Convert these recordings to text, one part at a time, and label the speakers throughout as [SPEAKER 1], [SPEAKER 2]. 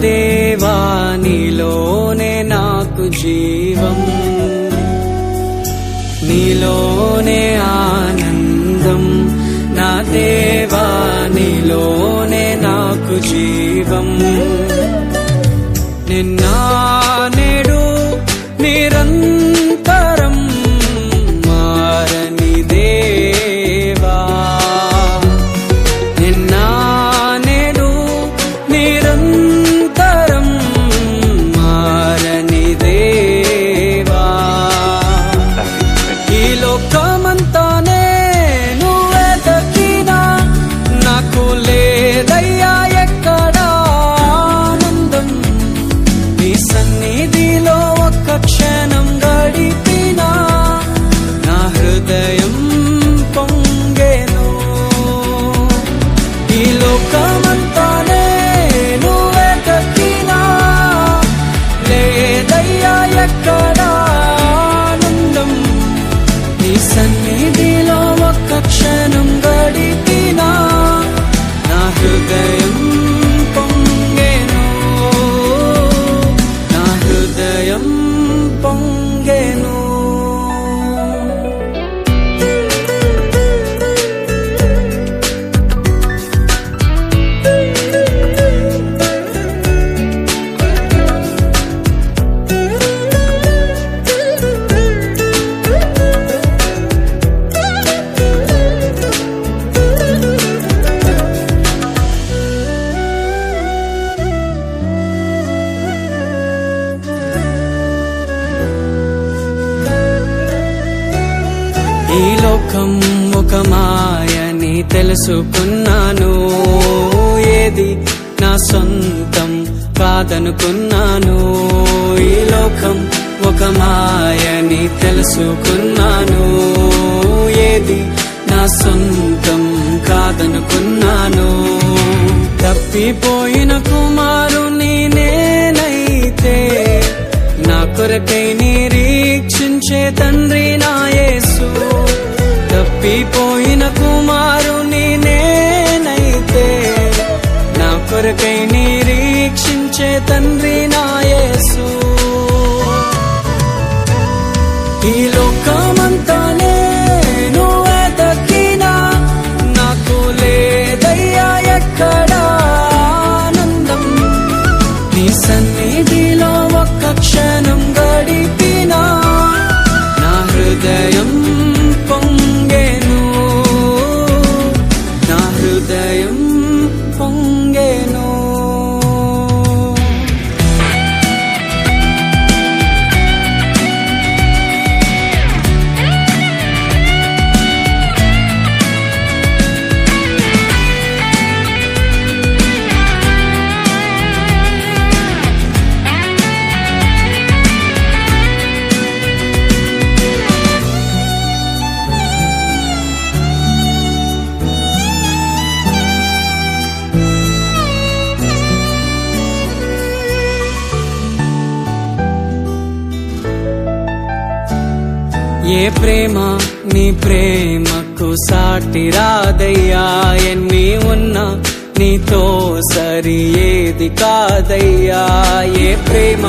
[SPEAKER 1] దేవా నీలోనే నాకు జీవం, నీలోనే ఆనందం. నా దేవా నీలోనే నాకు జీవం. నిన్న నేడు నిరంతరం మారని దేవా, నిన్న నేడు నిరంతరం మారని దేవా. ఈ లోకమంతానే నువ్వే దక్కినా నాకు లేదయ్యా ఎక్కడా ఆనందం. నీ సన్నిధిలో ఒక్క క్షణం గడిపినా నా హృదయం పొంగెను. ఈ లోకమంతానే నువ్వే దక్కినా లేదయ్యా ఎక్కడా ఆనందం. నీ సన్నిధిలో ఒక్క క్షణం గడిపినా నా హృదయం పొంగెను, నా హృదయం పొంగెను. ఈ లోకం ఒక మాయని తెలుసుకున్నాను, ఏది నా సొంతం కాదనుకున్నాను. ఈ లోకం ఒక మాయని తెలుసుకున్నాను, ఏది నా సొంతం కాదనుకున్నాను. తప్పిపోయిన కుమారుని నేనైతే నా కొరకై నిరీక్షించే తండ్రి నా యేసు. తప్పిపోయిన కుమారుని నేనైతే నా కొరకై నిరీక్షించే తండ్రి నా యేసు. ఈ లోకమంతానే నువ్వే దక్కినా నాకు లేదయ్యా ఎక్కడా ఆనందం. నీ సన్నిధిలో ఒక్క క్షణం గడిపినా నా హృదయం పొంగెను, నా హృదయం పొంగెను. ఏ ప్రేమ నీ ప్రేమకు సాటి రాదయ్యా, ఎన్ని ఉన్నా నీతో సరి ఏది కాదయ్యా. ఏ ప్రేమ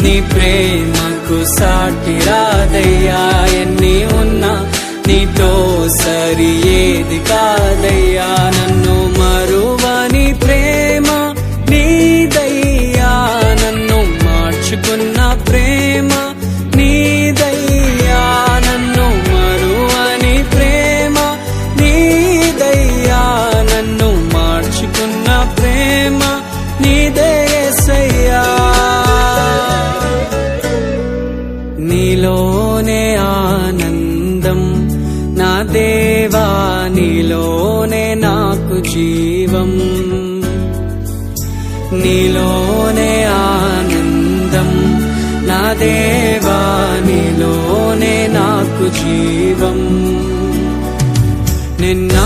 [SPEAKER 1] నీ ప్రేమకు సాటి రాదయ్యా, ఎన్ని ఉన్నా నీతో సరి ఏది కాదయ్యా. నన్ను మరువని ప్రేమ నీదయ్యా, నన్ను మార్చుకున్న ప్రేమ నీదయ్యా. నన్ను మరువని ప్రేమ నీదయ్యా, నన్ను మార్చుకున్న ప్రేమ నీదే యేసయ్యా. నీలోనే ఆనందం నా దేవా, నీలోనే నాకు జీవం. నీలోనే ఆనందం నా దేవా, నీలోనే నాకు జీవం. నిన్న